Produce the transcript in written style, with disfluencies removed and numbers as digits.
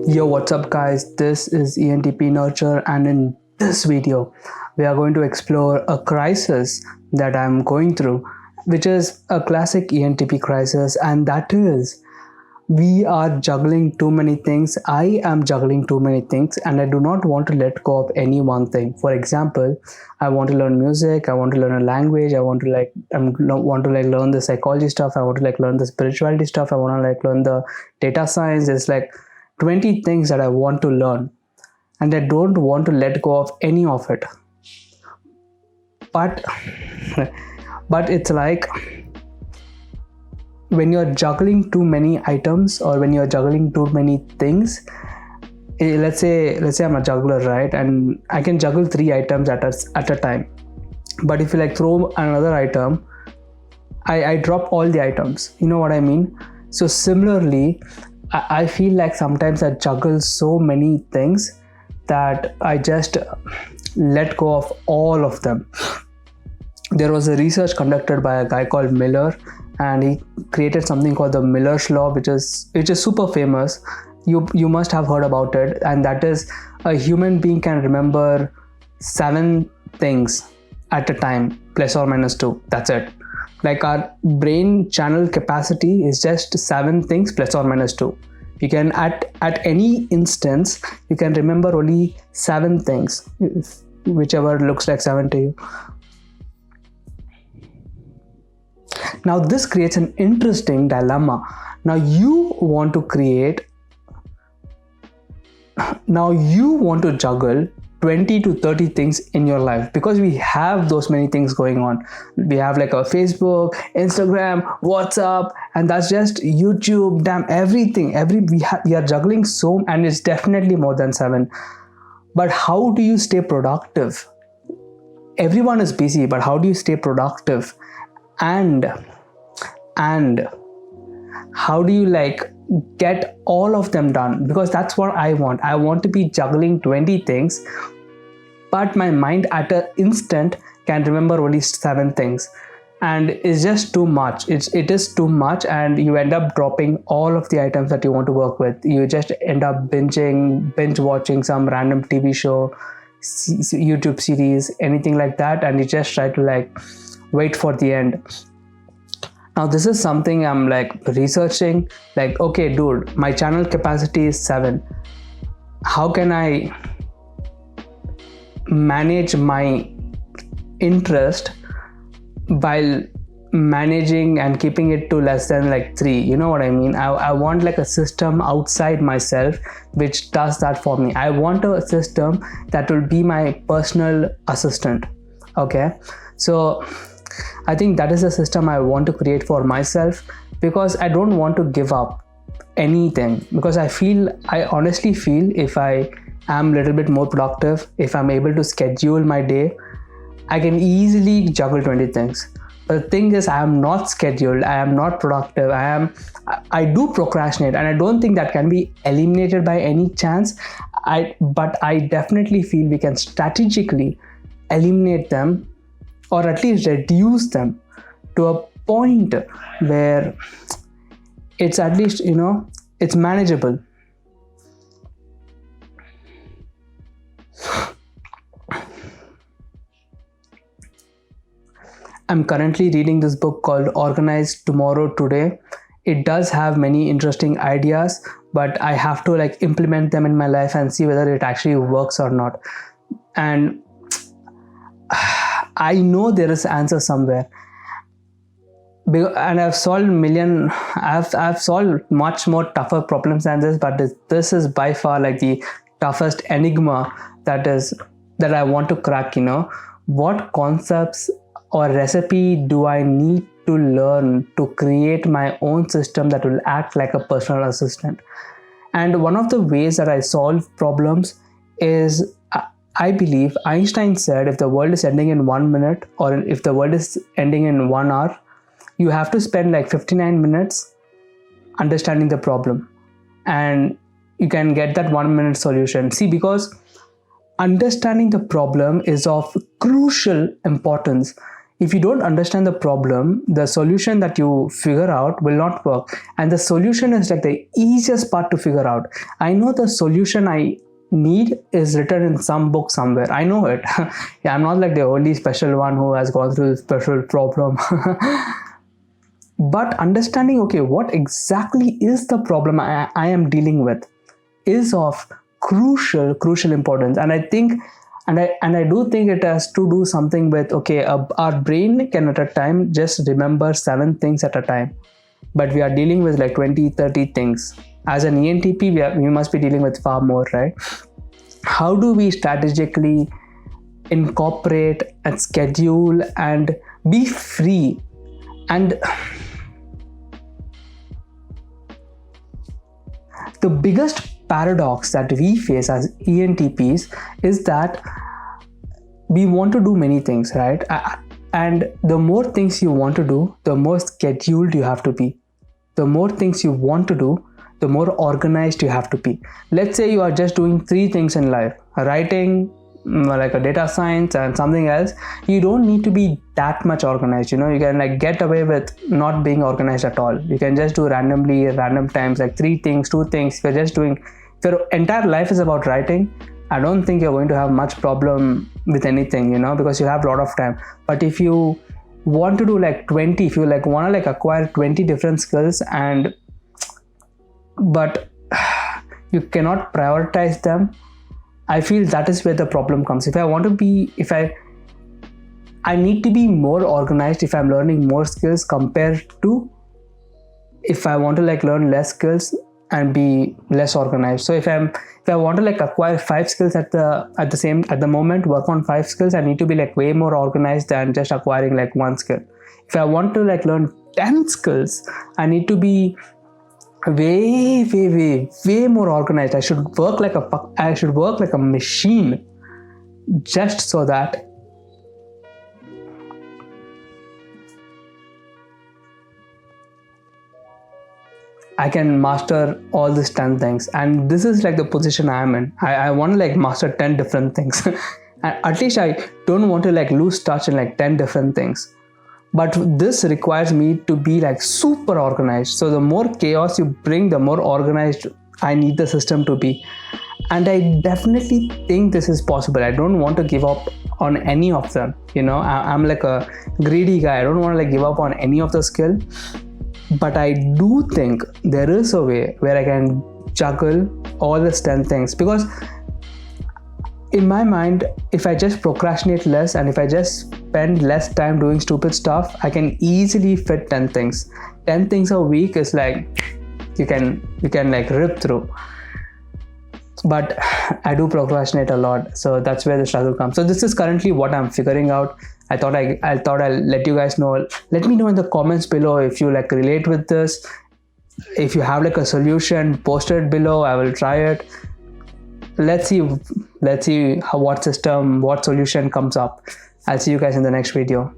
Yo, what's up guys? This is ENTP Nurture, and in this video we are going to explore a crisis that I'm going through, which is a classic ENTP crisis, and that is we are juggling too many things. I am juggling too many things and I do not want to let go of any one thing. For example, I want to learn music, I want to learn a language, I want to learn the psychology stuff, I want to learn the spirituality stuff, I want to learn the data science. It's 20 things that I want to learn and I don't want to let go of any of it. But but it's like when you're juggling too many items or when you're juggling too many things, let's say I'm a juggler, right? And I can juggle 3 items at a time. But if you throw another item, I drop all the items. You know what I mean? So similarly, I feel like sometimes I juggle so many things that I just let go of all of them. There was a research conducted by a guy called Miller, and he created something called the Miller's Law, which is super famous. You must have heard about it, and that is a human being can remember 7 things at a time, plus or minus 2. That's it. Our brain channel capacity is just 7 things plus or minus 2. You can at any instance you can remember only 7 things, whichever looks like 7 to you. Now this creates an interesting dilemma. Now you want to juggle 20 to 30 things in your life, because we have those many things going on. We have a Facebook, Instagram, WhatsApp, and that's just YouTube, damn everything. We are juggling so, and it's definitely more than 7. But how do you stay productive? Everyone is busy, but how do you stay productive? And how do you get all of them done? Because that's what I want to be juggling 20 things, but my mind at an instant can remember only 7 things, and it's just too much. It is too much, and you end up dropping all of the items that you want to work with. You just end up binge watching some random TV show, YouTube series, anything like that, and you just try to wait for the end. Now this is something I'm researching, okay dude, my channel capacity is 7. How can I manage my interest while managing and keeping it to less than 3? You know what I mean? I want a system outside myself which does that for me. I want a system that will be my personal assistant. Okay, so I think that is a system I want to create for myself, because I don't want to give up anything, because I honestly feel if I am a little bit more productive, if I'm able to schedule my day, I can easily juggle 20 things. But the thing is, I am not scheduled, I am not productive, I do procrastinate, and I don't think that can be eliminated by any chance. But I definitely feel we can strategically eliminate them, or at least reduce them to a point where it's at least, it's manageable. I'm currently reading this book called Organize Tomorrow Today. It does have many interesting ideas, but I have to implement them in my life and see whether it actually works or not. And I know there is answer somewhere, and I've solved I've solved much more tougher problems than this, but this is by far the toughest enigma that I want to crack. What concepts or recipe do I need to learn to create my own system that will act like a personal assistant? And one of the ways that I solve problems is, I believe Einstein said, if the world is ending in 1 minute, or if the world is ending in 1 hour, you have to spend 59 minutes understanding the problem, and you can get that 1 minute solution. See, because understanding the problem is of crucial importance. if you don't understand the problem, the solution that you figure out will not work. And the solution is like the easiest part to figure out. I know the solution I need is written in some book somewhere. I know it. Yeah, I'm not like the only special one who has gone through this special problem. But understanding, okay, what exactly is the problem I am dealing with is of crucial importance. And I think, and I do think it has to do something with, okay, our brain can at a time just remember 7 things at a time, but we are dealing with like 20-30 things. As an ENTP, we must be dealing with far more, right? How do we strategically incorporate and schedule and be free? And the biggest paradox that we face as ENTPs is that we want to do many things, right? And the more things you want to do, the more scheduled you have to be. The more things you want to do, the more organized you have to be. Let's say you are just doing 3 things in life: writing, like a data science, and something else. You don't need to be that much organized. You can like get away with not being organized at all. You can just do random times, like 3 things, 2 things. If your entire life is about writing, I don't think you're going to have much problem with anything, because you have a lot of time. But if you want to do like 20, if you like want to like acquire 20 different skills, but you cannot prioritize them, I feel that is where the problem comes. I need to be more organized if I'm learning more skills compared to if I want to like learn less skills and be less organized. So if I want to like acquire 5 skills at the moment, work on 5 skills, I need to be like way more organized than just acquiring like 1 skill. If I want to like learn 10 skills, I need to be way more organized. I should work like a machine, just so that I can master all these 10 things. And this is like the position I am in. I want to like master 10 different things. At least I don't want to like lose touch in like 10 different things. But this requires me to be like super organized. So the more chaos you bring, the more organized I need the system to be. And I definitely think this is possible. I don't want to give up on any of them. I'm like a greedy guy. I don't want to like give up on any of the skill. But I do think there is a way where I can juggle all these 10 things, because in my mind, if I just procrastinate less and if I just spend less time doing stupid stuff, I can easily fit 10 things. 10 things a week is like you can like rip through. But I do procrastinate a lot, so that's where the struggle comes. So this is currently what I'm figuring out. I thought I'll let you guys know. Let me know in the comments below if you like relate with this. If you have like a solution, post it below. I will try it. Let's see what solution comes up. I'll see you guys in the next video.